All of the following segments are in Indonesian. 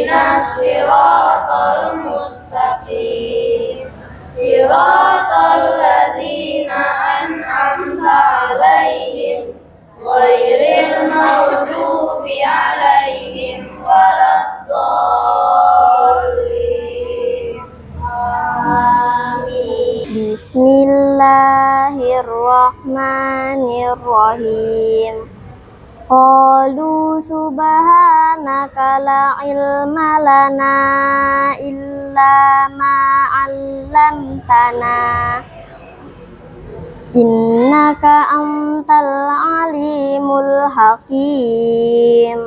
ihdinas siratal mustaqim siratal ladzina an'amta 'alaihim ghairil maghdubi 'alaihim waladdallin. Amin. Bismillahirrahmanirrahim. Qalu subhanaka la ilma lana illa ma 'allamtana innaka antal alimul hakim.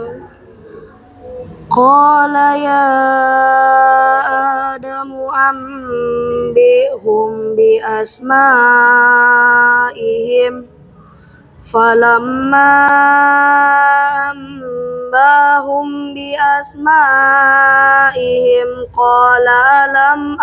Qala ya Adamu ambihum bi asma'ihim falamma ambahum bi asma'ihim qala alam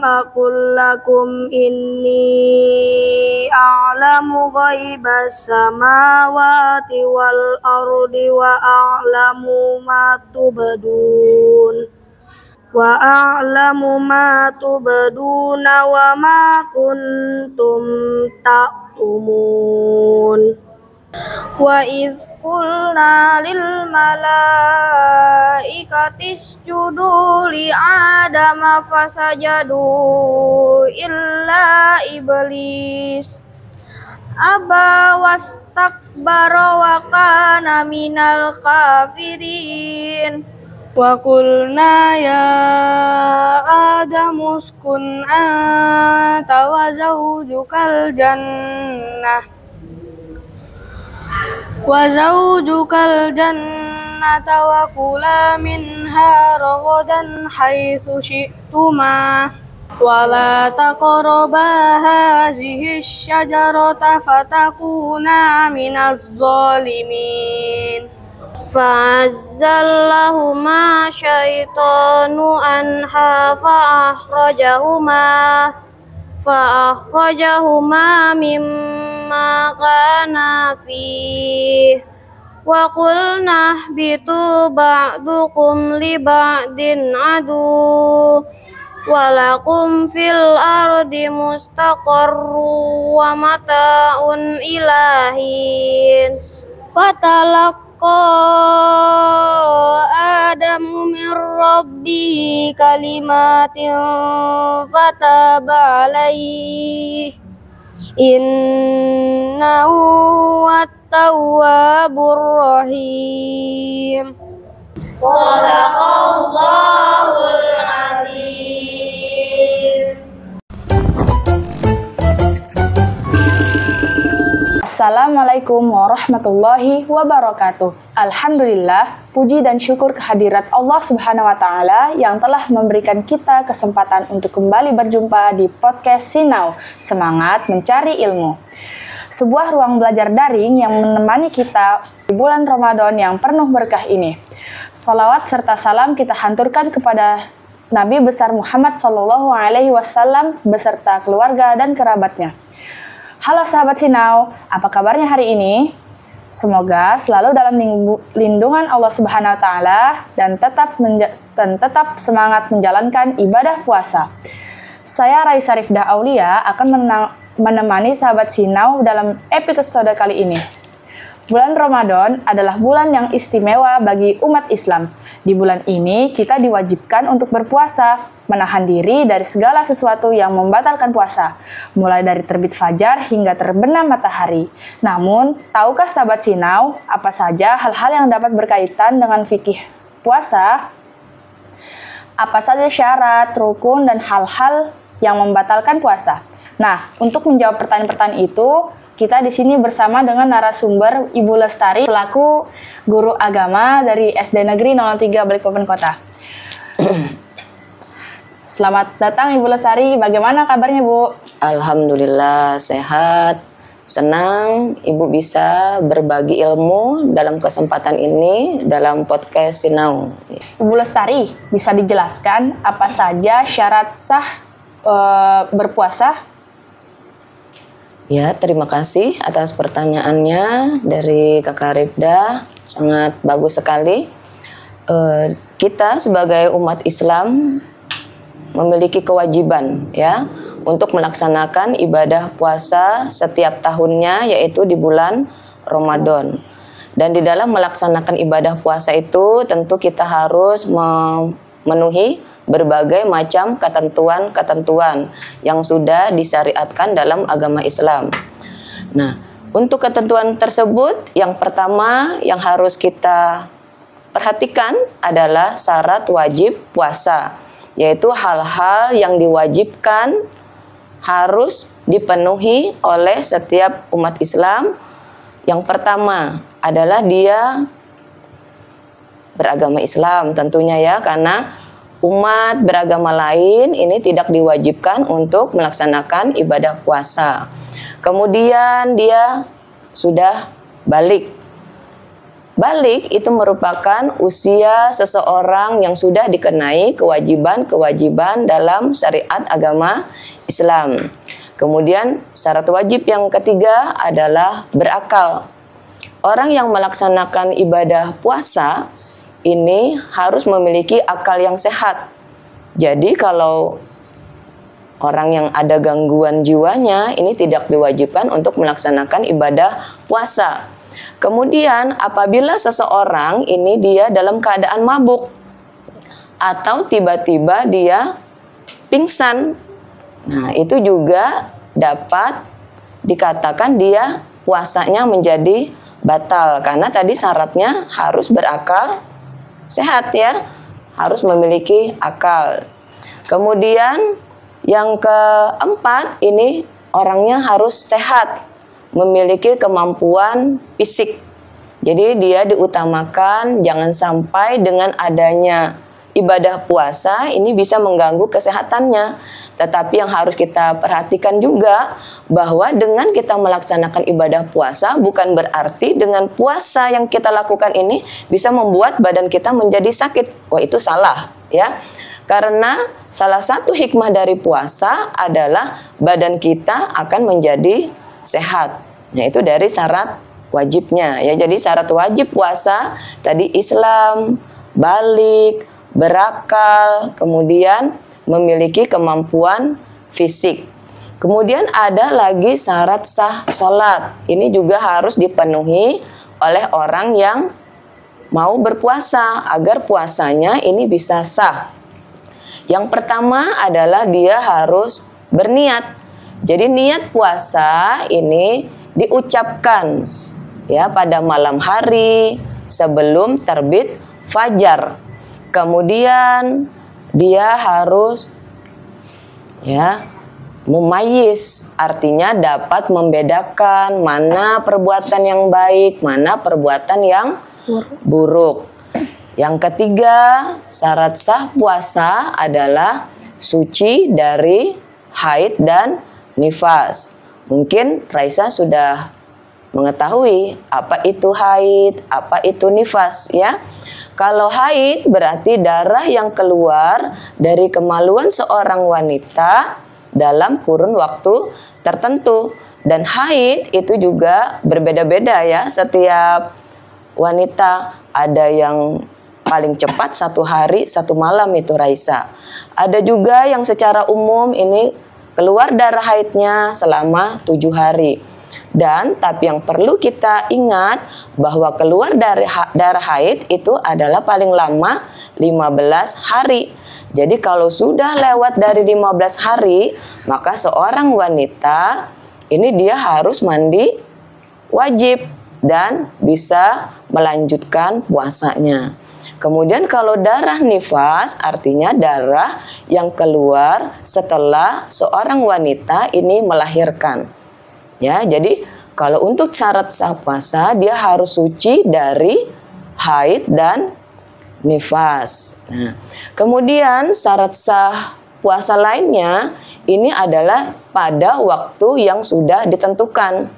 aqul lakum inni a'lamu ghaibas samawati wal ardi wa a'lamu ma tubduna wa ma kuntum taktumun. Wa iz qulna lil malaikati isjudu li adama fasajadu illa iblis aba wastakbara wa kana minal kafirin. Wa qulna ya Adamu uskun anta wa zawjukal jannata wa kula minha ragadan haitsu syi'tuma wa la taqraba hazihi syajarata fatakuna minaz zalimin. Fa'azzallahuma syaitanu anha fa'akhrajahuma mimma kana fihi wa qulna ihbitu ba'dukum li ba'din adu walakum fil ardi mustaqarru wa mata'un ilahin. Fatalaqa Adamu min rabbihi kalimatin fataba alaihi innahu wat-tawwabur rahim. Shadaqallahul azim. Assalamualaikum warahmatullahi wabarakatuh. Alhamdulillah, puji dan syukur kehadirat Allah Subhanahu wa Ta'ala yang telah memberikan kita kesempatan untuk kembali berjumpa di podcast Sinau, Semangat Mencari Ilmu. Sebuah ruang belajar daring yang menemani kita di bulan Ramadan yang penuh berkah ini. Salawat serta salam kita hanturkan kepada Nabi besar Muhammad SAW beserta keluarga dan kerabatnya. Halo sahabat Sinau, apa kabarnya hari ini? Semoga selalu dalam lindungan Allah Subhanahu wa Ta'ala dan tetap semangat menjalankan ibadah puasa. Saya Raisa Rifdah Aulia akan menemani sahabat Sinau dalam episode kali ini. Bulan Ramadan adalah bulan yang istimewa bagi umat Islam. Di bulan ini kita diwajibkan untuk berpuasa, menahan diri dari segala sesuatu yang membatalkan puasa, mulai dari terbit fajar hingga terbenam matahari. Namun, tahukah sahabat Sinau apa saja hal-hal yang dapat berkaitan dengan fikih puasa? Apa saja syarat, rukun, dan hal-hal yang membatalkan puasa? Nah, untuk menjawab pertanyaan-pertanyaan itu, kita di sini bersama dengan narasumber Ibu Lestari selaku guru agama dari SD Negeri 03 Balikpapan Kota. Selamat datang Ibu Lestari, bagaimana kabarnya Bu? Alhamdulillah sehat, senang Ibu bisa berbagi ilmu dalam kesempatan ini dalam podcast Sinau. Ibu Lestari, bisa dijelaskan apa saja syarat sah berpuasa? Ya, terima kasih atas pertanyaannya dari Kakak Rifda, sangat bagus sekali. Kita sebagai umat Islam memiliki kewajiban ya untuk melaksanakan ibadah puasa setiap tahunnya, yaitu di bulan Ramadan. Dan di dalam melaksanakan ibadah puasa itu tentu kita harus memenuhi berbagai macam ketentuan-ketentuan yang sudah disyariatkan dalam agama Islam. Nah, untuk ketentuan tersebut, yang pertama yang harus kita perhatikan adalah syarat wajib puasa, yaitu hal-hal yang diwajibkan harus dipenuhi oleh setiap umat Islam. Yang pertama adalah dia beragama Islam tentunya ya, karena umat beragama lain ini tidak diwajibkan untuk melaksanakan ibadah puasa. Kemudian dia sudah balik. Balik itu merupakan usia seseorang yang sudah dikenai kewajiban-kewajiban dalam syariat agama Islam. Kemudian syarat wajib yang ketiga adalah berakal. Orang yang melaksanakan ibadah puasa ini harus memiliki akal yang sehat. Jadi kalau orang yang ada gangguan jiwanya ini tidak diwajibkan untuk melaksanakan ibadah puasa. Kemudian apabila seseorang ini dia dalam keadaan mabuk atau tiba-tiba dia pingsan, nah itu juga dapat dikatakan dia puasanya menjadi batal, karena tadi syaratnya harus berakal sehat ya, harus memiliki akal. Kemudian yang keempat ini orangnya harus sehat, memiliki kemampuan fisik. Jadi dia diutamakan jangan sampai dengan adanya ibadah puasa ini bisa mengganggu kesehatannya. Tetapi yang harus kita perhatikan juga bahwa dengan kita melaksanakan ibadah puasa bukan berarti dengan puasa yang kita lakukan ini bisa membuat badan kita menjadi sakit. Wah, itu salah ya. Karena salah satu hikmah dari puasa adalah badan kita akan menjadi sehat. Yaitu dari syarat wajibnya ya. Jadi syarat wajib puasa tadi Islam, balik, berakal, kemudian memiliki kemampuan fisik. Kemudian ada lagi syarat sah sholat. Ini juga harus dipenuhi oleh orang yang mau berpuasa agar puasanya ini bisa sah. Yang pertama adalah dia harus berniat. Jadi niat puasa ini diucapkan ya pada malam hari sebelum terbit fajar. Kemudian dia harus ya mumayyiz, artinya dapat membedakan mana perbuatan yang baik, mana perbuatan yang buruk. Yang ketiga, syarat sah puasa adalah suci dari haid dan nifas. Mungkin Raisa sudah mengetahui apa itu haid, apa itu nifas ya. Kalau haid berarti darah yang keluar dari kemaluan seorang wanita dalam kurun waktu tertentu. Dan haid itu juga berbeda-beda ya. Setiap wanita ada yang paling cepat 1 hari 1 malam itu Raisa. Ada juga yang secara umum ini keluar darah haidnya selama 7 hari. Dan tapi yang perlu kita ingat bahwa keluar dari darah haid itu adalah paling lama 15 hari. Jadi kalau sudah lewat dari 15 hari, maka seorang wanita ini dia harus mandi wajib dan bisa melanjutkan puasanya. Kemudian kalau darah nifas artinya darah yang keluar setelah seorang wanita ini melahirkan. Ya, jadi kalau untuk syarat sah puasa dia harus suci dari haid dan nifas. Nah, kemudian syarat sah puasa lainnya ini adalah pada waktu yang sudah ditentukan.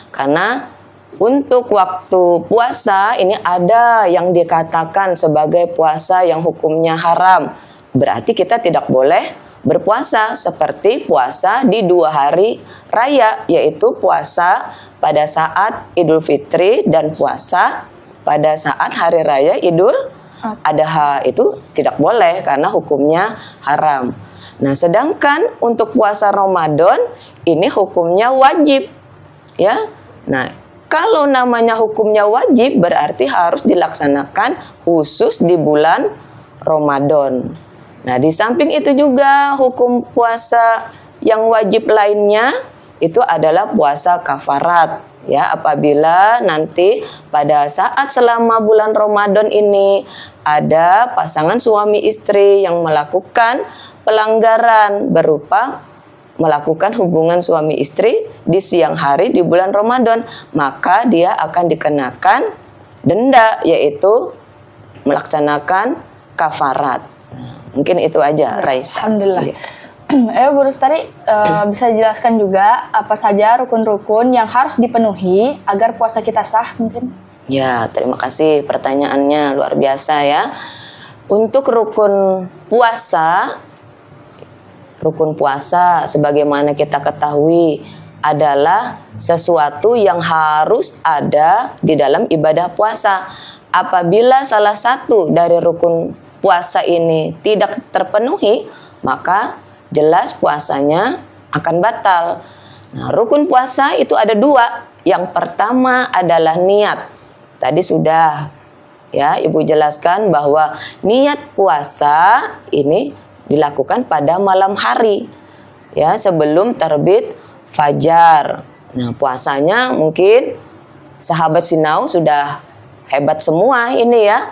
Karena untuk waktu puasa ini ada yang dikatakan sebagai puasa yang hukumnya haram. Berarti kita tidak boleh berpuasa, seperti puasa di 2 hari raya, yaitu puasa pada saat Idul Fitri dan puasa pada saat hari raya Idul Adha. Itu tidak boleh karena hukumnya haram. Nah, sedangkan untuk puasa Ramadan ini hukumnya wajib, ya. Nah, kalau namanya hukumnya wajib berarti harus dilaksanakan khusus di bulan Ramadan. Nah, di samping itu juga hukum puasa yang wajib lainnya itu adalah puasa kafarat. Ya, apabila nanti pada saat selama bulan Ramadan ini ada pasangan suami istri yang melakukan pelanggaran berupa melakukan hubungan suami istri di siang hari di bulan Ramadan, maka dia akan dikenakan denda, yaitu melaksanakan kafarat. Mungkin itu aja, Raisa. Alhamdulillah. Bu Rustari, bisa jelaskan juga apa saja rukun-rukun yang harus dipenuhi agar puasa kita sah mungkin? Ya, terima kasih pertanyaannya, luar biasa ya. Untuk rukun puasa sebagaimana kita ketahui adalah sesuatu yang harus ada di dalam ibadah puasa. Apabila salah satu dari rukun puasa ini tidak terpenuhi, maka jelas puasanya akan batal. Nah, rukun puasa itu ada 2. Yang pertama adalah niat. Tadi sudah ya Ibu jelaskan bahwa niat puasa ini dilakukan pada malam hari, ya, sebelum terbit fajar. Nah, puasanya mungkin sahabat Sinau sudah hebat semua ini ya.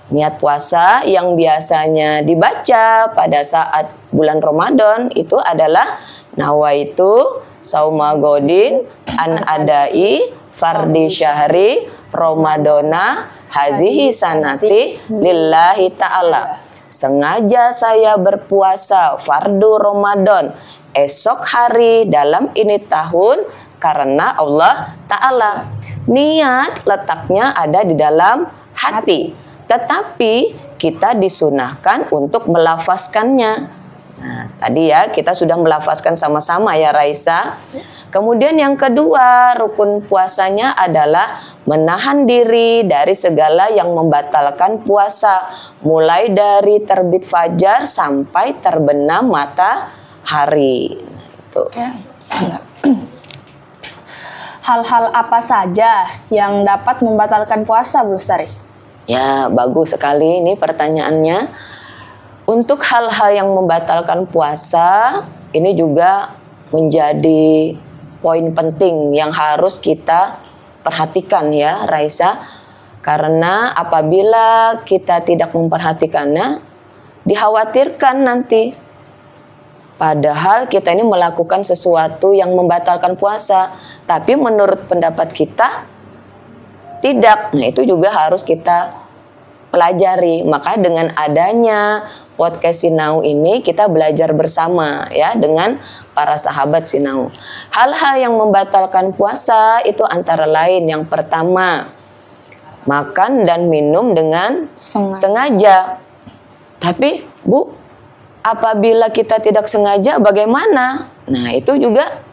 Niat puasa yang biasanya dibaca pada saat bulan Ramadan itu adalah nawaitu sauma godin an adai fardi syahri Ramadana hazihi sanati lillahi ta'ala. Sengaja saya berpuasa fardu Ramadan esok hari dalam ini tahun karena Allah Ta'ala. Niat letaknya ada di dalam hati. Tetapi kita disunahkan untuk melafazkannya. Nah, tadi ya kita sudah melafazkan sama-sama ya Raisa. Kemudian yang kedua, rukun puasanya adalah menahan diri dari segala yang membatalkan puasa, mulai dari terbit fajar sampai terbenam matahari. Itu. Hal-hal apa saja yang dapat membatalkan puasa, Bu Lestari? Ya, bagus sekali ini pertanyaannya. Untuk hal-hal yang membatalkan puasa, ini juga menjadi poin penting yang harus kita perhatikan ya, Raisa. Karena apabila kita tidak memperhatikannya, dikhawatirkan nanti. Padahal kita ini melakukan sesuatu yang membatalkan puasa, tapi menurut pendapat kita tidak. Nah, itu juga harus kita pelajari. Maka dengan adanya podcast Sinau ini kita belajar bersama ya dengan para sahabat Sinau. Hal-hal yang membatalkan puasa itu antara lain yang pertama, makan dan minum dengan sengaja. Tapi Bu, apabila kita tidak sengaja bagaimana? Nah, itu juga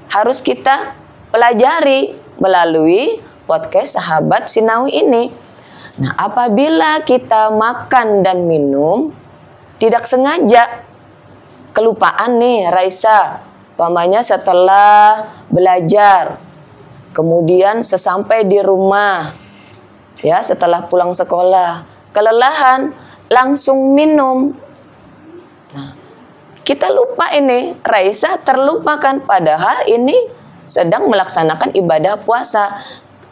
harus kita pelajari melalui podcast sahabat Sinau ini. Nah, apabila kita makan dan minum tidak sengaja, kelupaan nih Raisa, umpamanya setelah belajar, kemudian sesampai di rumah, ya setelah pulang sekolah, kelelahan, langsung minum. Nah, kita lupa ini, Raisa terlupakan padahal ini sedang melaksanakan ibadah puasa.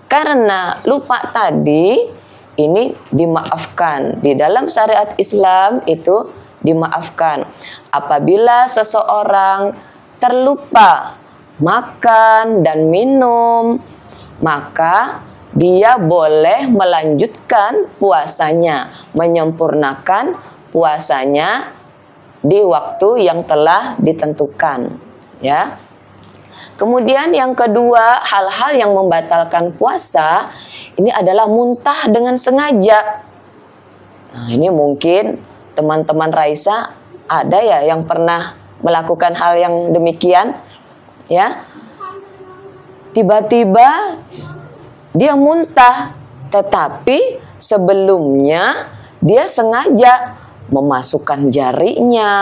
Karena lupa tadi, ini dimaafkan. Di dalam syariat Islam itu dimaafkan. Apabila seseorang terlupa makan dan minum, maka dia boleh melanjutkan puasanya, menyempurnakan puasanya di waktu yang telah ditentukan, ya. Kemudian yang kedua, hal-hal yang membatalkan puasa ini adalah muntah dengan sengaja. Nah, ini mungkin teman-teman Raisa Ada ya yang pernah melakukan hal yang demikian? Ya, tiba-tiba dia muntah, tetapi sebelumnya dia sengaja memasukkan jarinya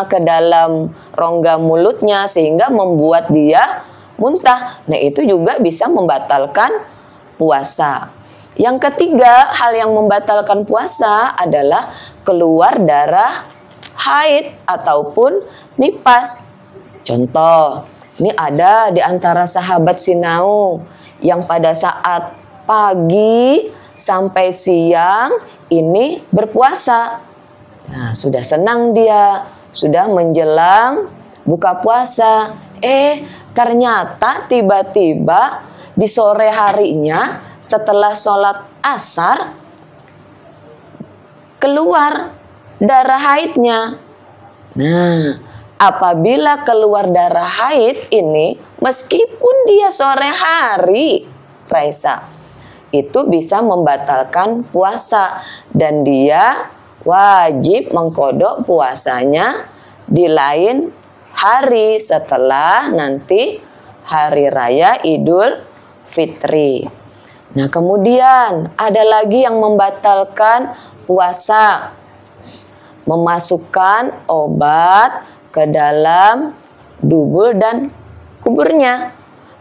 ke dalam rongga mulutnya sehingga membuat dia muntah. Nah, itu juga bisa membatalkan puasa. Yang ketiga, hal yang membatalkan puasa adalah keluar darah haid ataupun nifas. Contoh, ini ada di antara sahabat Sinau yang pada saat pagi sampai siang ini berpuasa. Nah, sudah senang dia, sudah menjelang buka puasa. Ternyata tiba-tiba di sore harinya setelah sholat asar keluar darah haidnya. Nah, apabila keluar darah haid ini, meskipun dia sore hari, Raisa, itu bisa membatalkan puasa dan dia wajib mengkodok puasanya di lain hari setelah nanti hari raya Idul Fitri. Nah, kemudian ada lagi yang membatalkan puasa, memasukkan obat ke dalam dubur dan kuburnya,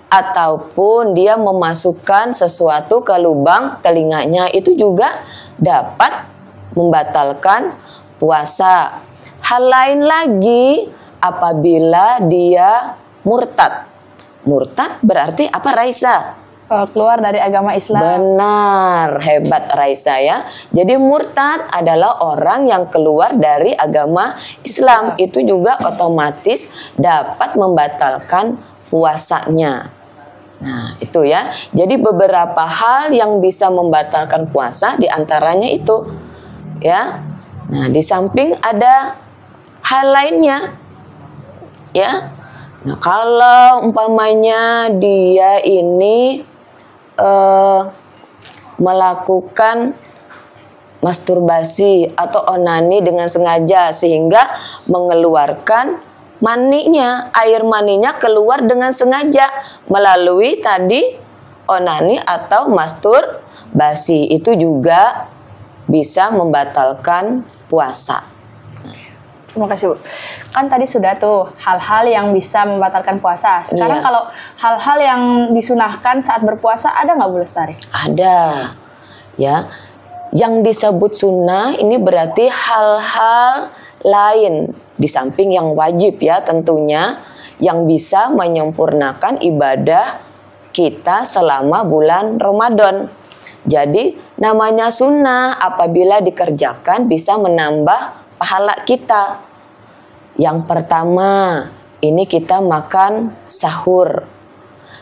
ataupun dia memasukkan sesuatu ke lubang telinganya, itu juga dapat membatalkan puasa. Hal lain lagi apabila dia murtad. Murtad berarti apa, Raisa? Keluar dari agama Islam. Benar, hebat Raisa ya. Jadi murtad adalah orang yang keluar dari agama Islam. Itu juga otomatis dapat membatalkan puasanya. Nah, itu ya. Jadi beberapa hal yang bisa membatalkan puasa, diantaranya itu ya. Nah, di samping ada hal lainnya ya. Nah, kalau umpamanya dia ini melakukan masturbasi atau onani dengan sengaja sehingga mengeluarkan maninya, air maninya keluar dengan sengaja melalui tadi onani atau masturbasi, itu juga bisa membatalkan puasa. Terima kasih, Bu. Kan tadi sudah tuh hal-hal yang bisa membatalkan puasa. Sekarang kalau hal-hal yang disunahkan saat berpuasa, ada nggak, Bu Lestari? Ada. Ya, yang disebut sunnah ini berarti hal-hal lain di samping yang wajib ya tentunya, yang bisa menyempurnakan ibadah kita selama bulan Ramadan. Jadi namanya sunnah apabila dikerjakan bisa menambah pahala kita. Yang pertama, ini kita makan sahur.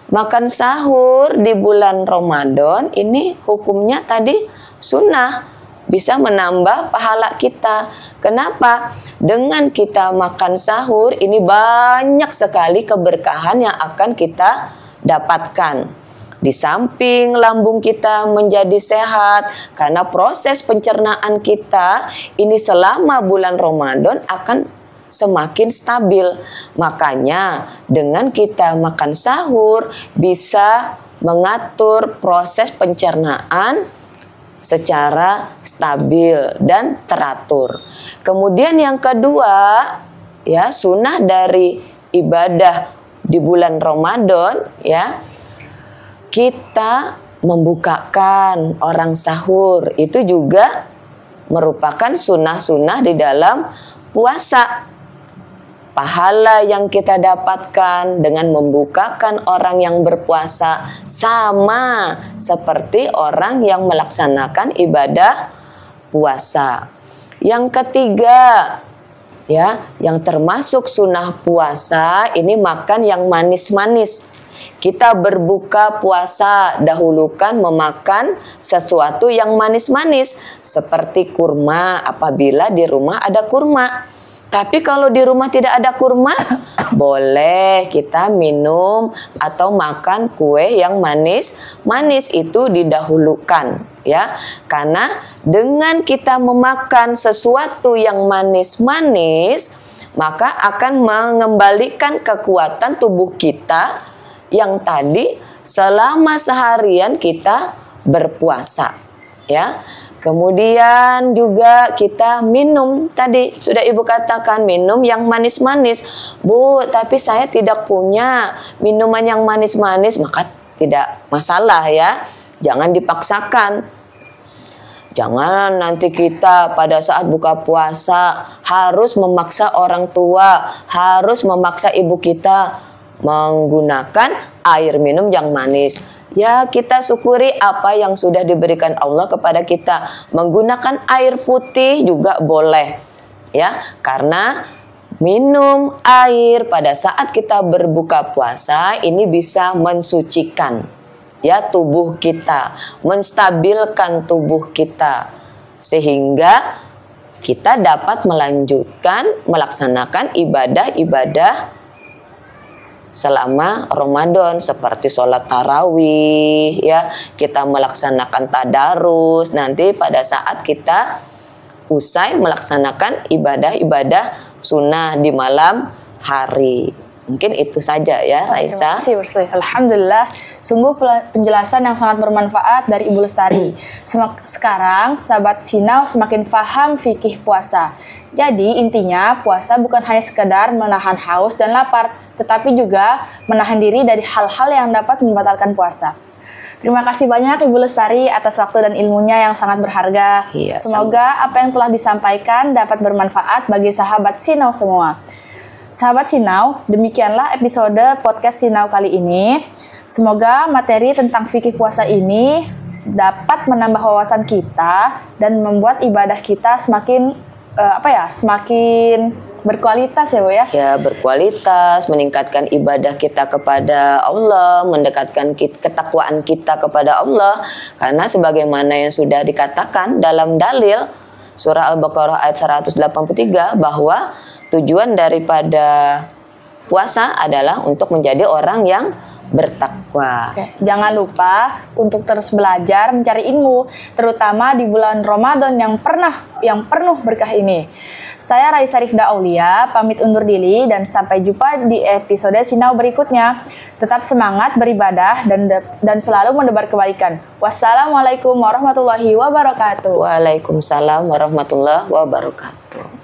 Makan sahur di bulan Ramadan ini hukumnya tadi sunnah, bisa menambah pahala kita. Kenapa? Dengan kita makan sahur ini banyak sekali keberkahan yang akan kita dapatkan. Di samping lambung kita menjadi sehat, karena proses pencernaan kita ini selama bulan Ramadan akan semakin stabil. Makanya dengan kita makan sahur bisa mengatur proses pencernaan secara stabil dan teratur. Kemudian yang kedua, ya, sunnah dari ibadah di bulan Ramadan ya, kita membukakan orang sahur, itu juga merupakan sunnah-sunnah di dalam puasa. Pahala yang kita dapatkan dengan membukakan orang yang berpuasa sama seperti orang yang melaksanakan ibadah puasa. Yang ketiga, ya, yang termasuk sunnah puasa ini makan yang manis-manis. Kita berbuka puasa, dahulukan memakan sesuatu yang manis-manis seperti kurma apabila di rumah ada kurma. Tapi kalau di rumah tidak ada kurma, boleh kita minum atau makan kue yang manis-manis, itu didahulukan ya. Karena dengan kita memakan sesuatu yang manis-manis, maka akan mengembalikan kekuatan tubuh kita yang tadi selama seharian kita berpuasa, ya. Kemudian juga kita minum, tadi sudah Ibu katakan minum yang manis-manis. Bu, tapi saya tidak punya minuman yang manis-manis, maka tidak masalah ya. Jangan dipaksakan. Jangan nanti kita pada saat buka puasa harus memaksa orang tua, harus memaksa ibu kita menggunakan air minum yang manis. Ya, kita syukuri apa yang sudah diberikan Allah kepada kita. Menggunakan air putih juga boleh. Ya, karena minum air pada saat kita berbuka puasa ini bisa mensucikan ya tubuh kita, menstabilkan tubuh kita sehingga kita dapat melanjutkan melaksanakan ibadah-ibadah selama Ramadan seperti sholat tarawih ya, kita melaksanakan tadarus nanti pada saat kita usai melaksanakan ibadah-ibadah sunnah di malam hari. Mungkin itu saja ya Raisa. Terima kasih. Alhamdulillah, sungguh penjelasan yang sangat bermanfaat dari Ibu Lestari. Sekarang sahabat Sinau semakin paham fikih puasa. Jadi intinya puasa bukan hanya sekedar menahan haus dan lapar, tetapi juga menahan diri dari hal-hal yang dapat membatalkan puasa. Terima kasih banyak Ibu Lestari atas waktu dan ilmunya yang sangat berharga. Iya, semoga apa yang telah disampaikan dapat bermanfaat bagi sahabat Sinau semua. Sahabat Sinau, demikianlah episode podcast Sinau kali ini. Semoga materi tentang fikih puasa ini dapat menambah wawasan kita dan membuat ibadah kita semakin semakin berkualitas ya Bu ya. Ya, berkualitas, meningkatkan ibadah kita kepada Allah, mendekatkan ketakwaan kita kepada Allah. Karena sebagaimana yang sudah dikatakan dalam dalil surah Al-Baqarah ayat 183 bahwa tujuan daripada puasa adalah untuk menjadi orang yang bertakwa. Oke. Jangan lupa untuk terus belajar mencari ilmu, terutama di bulan Ramadan yang penuh berkah ini. Saya Raisa Rifda Aulia, pamit undur diri dan sampai jumpa di episode Sinau berikutnya. Tetap semangat beribadah dan selalu menebar kebaikan. Wassalamualaikum warahmatullahi wabarakatuh. Waalaikumsalam warahmatullahi wabarakatuh.